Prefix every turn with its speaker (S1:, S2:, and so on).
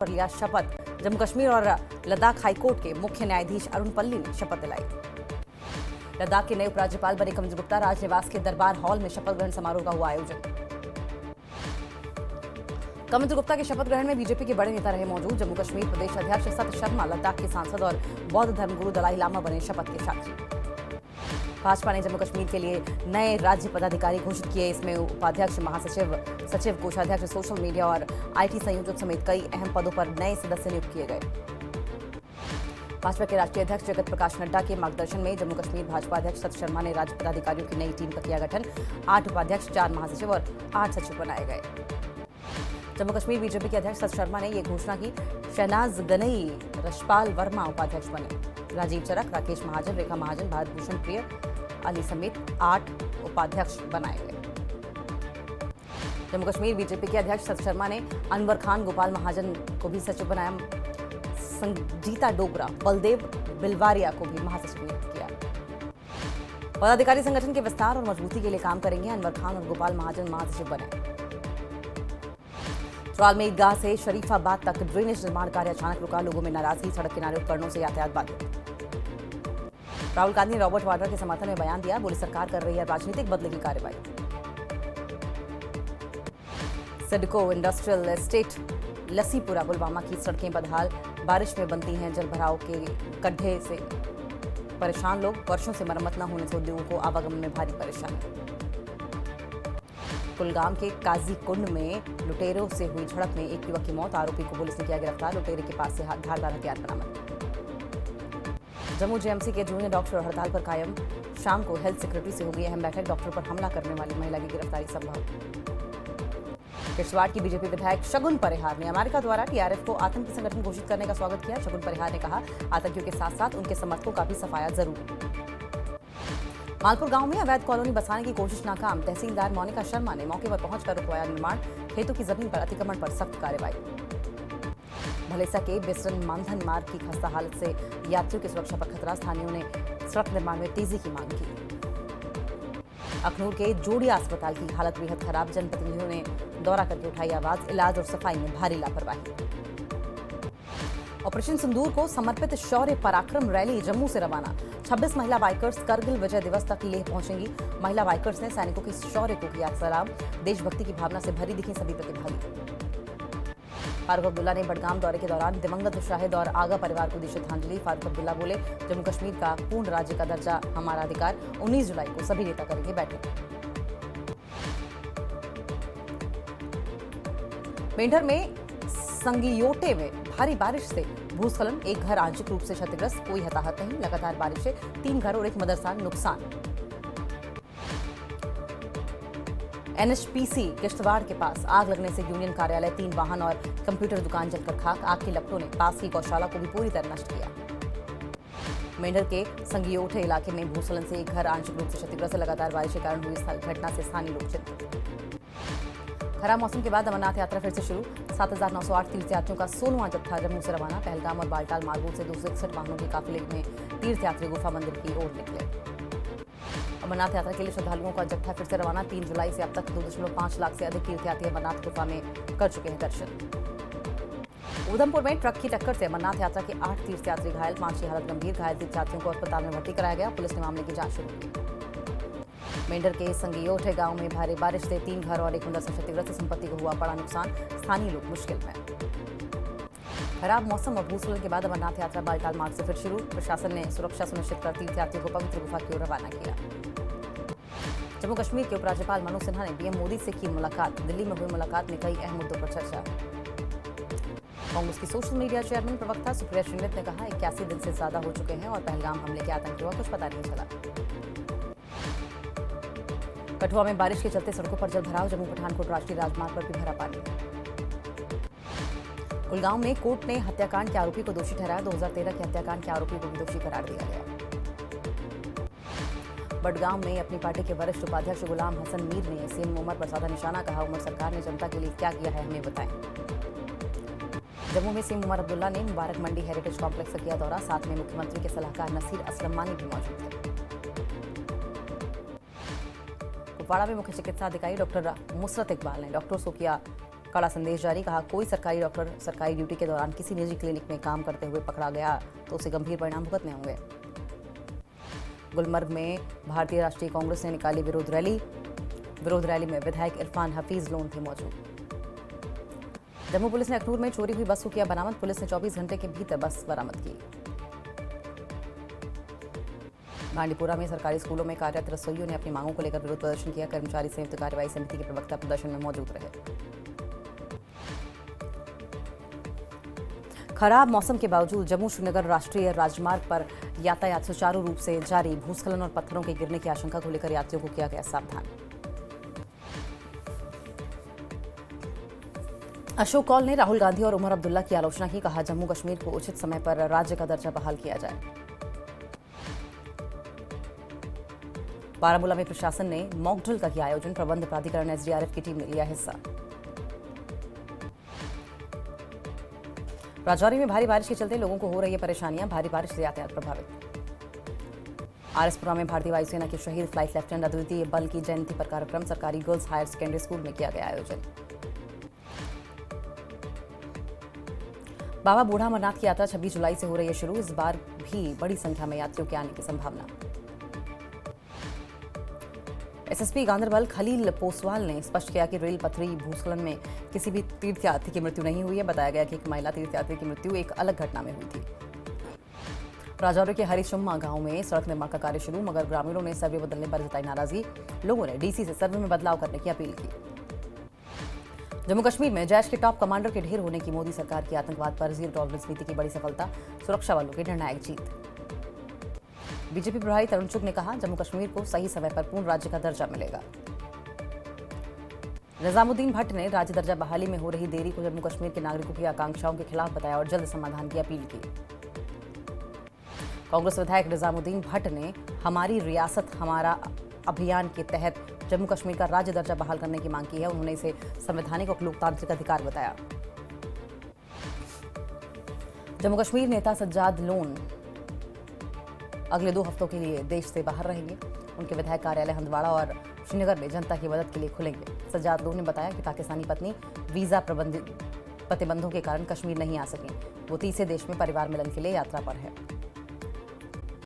S1: पर लिया शपथ। जम्मू कश्मीर और लद्दाख हाईकोर्ट के मुख्य न्यायाधीश अरुण पल्ली ने शपथ दिलाई। लद्दाख के नए उपराज्यपाल बने कमल गुप्ता राजनिवास के दरबार हॉल में शपथ ग्रहण समारोह का हुआ आयोजन। कमल गुप्ता के शपथ ग्रहण में बीजेपी के बड़े नेता रहे मौजूद। जम्मू कश्मीर प्रदेश अध्यक्ष सत्य शर्मा, लद्दाख के सांसद और बौद्ध धर्मगुरु दलाई लामा बने शपथ के साक्षी। भाजपा ने जम्मू कश्मीर के लिए नए राज्य पदाधिकारी घोषित किए। इसमें उपाध्यक्ष, महासचिव, सचिव, कोषाध्यक्ष, सोशल मीडिया और आईटी संयोजक समेत कई अहम पदों पर नए सदस्य नियुक्त किए गए। भाजपा के राष्ट्रीय अध्यक्ष जगत प्रकाश नड्डा के मार्गदर्शन में जम्मू कश्मीर भाजपा अध्यक्ष सत्य शर्मा ने राज्य पदाधिकारियों की नई टीम का किया गठन। 8 उपाध्यक्ष, 4 महासचिव और 8 सचिव बनाए गए। जम्मू कश्मीर बीजेपी के अध्यक्ष सत्य शर्मा ने यह घोषणा की। शहनाज गनई, रशपाल वर्मा उपाध्यक्ष बने। राजीव चरक, राकेश महाजन, रेखा महाजन, भारत भूषण प्रिय अली समेत 8 उपाध्यक्ष बनाए गए। जम्मू कश्मीर बीजेपी के अध्यक्ष सत्य शर्मा ने अनवर खान, गोपाल महाजन को भी सचिव बनाया। संगीता डोगरा, बलदेव बिलवारिया को भी महासचिव नियुक्त किया। पदाधिकारी संगठन के विस्तार और मजबूती के लिए काम करेंगे। अनवर खान और गोपाल महाजन महासचिव बने। त्राल में ईदगाह से शरीफाबाद तक ड्रेनेज निर्माण कार्य अचानक रुका। लोगों में नाराजगी, सड़क किनारे उपकरणों से यातायात बाधित। राहुल गांधी ने रॉबर्ट वाड्रा के समर्थन में बयान दिया। बोली सरकार कर रही है राजनीतिक बदले की कार्रवाई। सिडको इंडस्ट्रियल एस्टेट लसीपुरा पुलवामा की सड़कें बदहाल। बारिश में बनती हैं जलभराव के गड्ढे से परेशान लोग। वर्षों से मरम्मत न होने से उद्योगों को आवागमन में भारी परेशानी। कुलगाम के काजी कुंड में लुटेरों से हुई झड़प में एक युवक की मौत। आरोपी को पुलिस ने किया गिरफ्तार। लुटेरे के पास से धारदार हथियार बरामद। जम्मू जेएमसी के जूनियर डॉक्टर हड़ताल पर कायम। शाम को हेल्थ सेक्रेटरी से होगी अहम बैठक। डॉक्टर पर हमला करने वाली महिला की गिरफ्तारी संभव। किश्तवाड़ की बीजेपी विधायक शगुन परिहार ने अमेरिका द्वारा टीआरएफ को आतंकी संगठन घोषित करने का स्वागत किया। शगुन परिहार ने कहा, आतंकियों के साथ साथ उनके समर्थकों का भी सफाया जरूरी। मालपुर गांव में अवैध कॉलोनी बसाने की कोशिश नाकाम। तहसीलदार मोनिका शर्मा ने मौके पर पहुंचकर रुकवाया निर्माण। खेतों की जमीन पर अतिक्रमण पर सख्त कार्रवाई। भलेसा के बिसरन मानधन मार्ग की खस्ता हालत से यात्रियों की सुरक्षा पर खतरा। स्थानीयों ने सड़क निर्माण में तेजी की मांग की। अखनूर के जोड़िया अस्पताल की हालत बेहद खराब। जनप्रतिनिधियों ने दौरा करके उठाई आवाज। इलाज और सफाई में भारी लापरवाही। ऑपरेशन सिंदूर को समर्पित शौर्य पराक्रम रैली जम्मू से रवाना। 26 महिला बाइकर्स करगिल विजय दिवस तक लेह पहुंचेंगी। महिला बाइकर्स ने सैनिकों की शौर्य को किया सलाम। देशभक्ति की भावना से भरी दिखी सभी प्रतिभागी। फारूक अब्दुल्ला ने बडगाम दौरे के दौरान दिवंगत शाहिद और आगा परिवार को दी श्रद्धांजलि। फारूक अब्दुल्ला बोले, जम्मू कश्मीर का पूर्ण राज्य का दर्जा हमारा अधिकार। 19 जुलाई को सभी नेता करेंगे बैठक। मेंढर में संगियोटे में भारी बारिश से भूस्खलन। एक घर आंशिक रूप से क्षतिग्रस्त, कोई हताहत नहीं। लगातार बारिश से 3 घर और एक मदरसा नुकसान। एनएचपीसी किश्तवाड़ के पास आग लगने से यूनियन कार्यालय, 3 वाहन और कंप्यूटर दुकान जलकर खाक। आग की लपटों ने पास की गौशाला को भी पूरी तरह नष्ट किया। मेंढर के संगियोठे इलाके में भूस्खलन से एक घर आंशिक रूप से क्षतिग्रस्त। लगातार बारिश के कारण हुई घटना से स्थानीय लोग चिंतित। खराब मौसम के बाद अमरनाथ यात्रा फिर से शुरू। 7,908 तीर्थयात्रियों का 16वां जत्था जम्मू से रवाना। पहलगाम और बालटाल मार्गों से 261 वाहनों के काफिले में तीर्थयात्री गुफा मंदिर की ओर निकले। अमरनाथ यात्रा के लिए श्रद्धालुओं का जत्था फिर से रवाना। 3 जुलाई से अब तक 2.5 लाख से अधिक तीर्थयात्री अमरनाथ गुफा में कर चुके हैं दर्शन। उधमपुर में ट्रक की टक्कर से अमरनाथ यात्रा के 8 तीर्थयात्री घायल। 5 की हालत गंभीर। घायल तीर्थयात्रियों को अस्पताल में भर्ती कराया गया। पुलिस ने मामले की जांच शुरू की। मेंढर के संगियोठे गांव में भारी बारिश से 3 घर और एक मदरसा क्षतिग्रस्त। संपत्ति को हुआ बड़ा नुकसान। स्थानीय लोग मुश्किल में। खराब मौसम और भूस्खलन के बाद अमरनाथ यात्रा बालटाल मार्ग से फिर शुरू। प्रशासन ने सुरक्षा सुनिश्चित कर तीर्थयात्रियों को पवित्र गुफा की ओर रवाना किया। जम्मू कश्मीर के उपराज्यपाल मनोज सिन्हा ने पीएम मोदी से की मुलाकात। दिल्ली में हुई मुलाकात में कई अहम मुद्दों पर चर्चा। कांग्रेस की सोशल मीडिया चेयरमैन प्रवक्ता सुप्रिया श्रीनिवास ने कहा, 81 दिन से ज्यादा हो चुके हैं और पहलगाम हमले के आतंक हुआ कुछ पता नहीं चला। कठुआ में बारिश के चलते सड़कों पर जलभराव। जम्मू पठानकोट राष्ट्रीय राजमार्ग पर भी भरा पानी। कुलगांव में कोर्ट ने हत्याकांड के आरोपी को दोषी ठहराया। 2013 के हत्याकांड के आरोपी को भी दोषी करार दिया गया। बडगाम में अपनी पार्टी के वरिष्ठ उपाध्यक्ष गुलाम हसन मीर ने सीएम उमर पर साधा निशाना। कहा, उमर सरकार ने जनता के लिए क्या किया है हमें बताएं। जम्मू में सीएम उमर अब्दुल्ला ने मुबारक मंडी हेरिटेज कॉम्प्लेक्स का किया दौरा। साथ में मुख्यमंत्री के सलाहकार नसीर असलमानी भी मौजूद थे। कुपवाड़ा में मुख्य चिकित्सा अधिकारी डॉक्टर मुसरत इकबाल ने डॉक्टर्स को किया कड़ा संदेश जारी, कहा कोई सरकारी डॉक्टर सरकारी ड्यूटी के दौरान किसी निजी क्लिनिक में काम करते हुए पकड़ा गया तो उसे गंभीर परिणाम भुगतने होंगे। गुलमर्ग में भारतीय राष्ट्रीय कांग्रेस ने निकाली विरोध रैली में विधायक इरफान हफीज लोन थे मौजूद। जम्मू पुलिस ने अखनूर में चोरी हुई बस को किया बरामद, पुलिस ने 24 घंटे के भीतर बस बरामद की। बांडीपुरा में सरकारी स्कूलों में कार्यरत रसोइयों ने अपनी मांगों को लेकर विरोध प्रदर्शन किया। कर्मचारी संयुक्त कार्यवाही समिति के प्रवक्ता प्रदर्शन में मौजूद रहे। खराब मौसम के बावजूद जम्मू श्रीनगर राष्ट्रीय राजमार्ग पर यातायात सुचारू रूप से जारी। भूस्खलन और पत्थरों के गिरने की आशंका को लेकर यात्रियों को किया गया सावधान। अशोक कौल ने राहुल गांधी और उमर अब्दुल्ला की आलोचना की, कहा जम्मू कश्मीर को उचित समय पर राज्य का दर्जा बहाल किया जाए। बारामूला में प्रशासन ने मॉक ड्रिल का किया आयोजन, प्रबंध प्राधिकरण एसडीआरएफ की टीम ने लिया हिस्सा। राजौरी में भारी बारिश के चलते लोगों को हो रही है परेशानियां, भारी बारिश से यातायात प्रभावित। आरएसपुरा में भारतीय वायुसेना के शहीद फ्लाइट लेफ्टिनेंट अद्वितीय बल की जयंती पर कार्यक्रम, सरकारी गर्ल्स हायर सेकेंडरी स्कूल में किया गया आयोजन। बाबा बूढ़ा अमरनाथ की यात्रा 26 जुलाई से हो रही है शुरू, इस बार भी बड़ी संख्या में यात्रियों के आने की संभावना। एसएसपी गांधरबल खलील पोसवाल ने स्पष्ट किया कि रेल पथरी भूस्खलन में किसी भी तीर्थयात्री की मृत्यु नहीं हुई है। बताया गया कि एक महिला तीर्थयात्री की मृत्यु एक अलग घटना में हुई थी। राजौरी के हरिशुम्मा गांव में सड़क निर्माण का कार्य शुरू, मगर ग्रामीणों ने सर्वे बदलने पर जताई नाराजगी। लोगों ने डीसी से सर्वे में बदलाव करने की अपील की। जम्मू कश्मीर में जैश के टॉप कमांडर के ढेर होने की मोदी सरकार की आतंकवाद पर जीरो टॉलरेंस नीति की बड़ी सफलता, सुरक्षा बलों की निर्णायक जीत। बीजेपी प्रभारी तरुण चुग ने कहा जम्मू कश्मीर को सही समय पर पूर्ण राज्य का दर्जा मिलेगा। निजामुद्दीन भट्ट ने राज्य दर्जा बहाली में हो रही देरी को जम्मू कश्मीर के नागरिकों की आकांक्षाओं के खिलाफ बताया और जल्द समाधान की अपील की। कांग्रेस विधायक निजामुद्दीन भट्ट ने हमारी रियासत हमारा अभियान के तहत जम्मू कश्मीर का राज्य दर्जा बहाल करने की मांग की है। उन्होंने इसे संवैधानिक और लोकतांत्रिक अधिकार बताया। जम्मू कश्मीर नेता सज्जाद लोन अगले 2 हफ्तों के लिए देश से बाहर रहेंगे। उनके विधायक कार्यालय हंदवाड़ा और श्रीनगर में जनता की मदद के लिए खुलेंगे। सज्जाद लोन ने बताया कि पाकिस्तानी पत्नी वीजा प्रतिबंधों के कारण कश्मीर नहीं आ सकी। वो तीसरे देश में परिवार मिलन के लिए यात्रा पर है।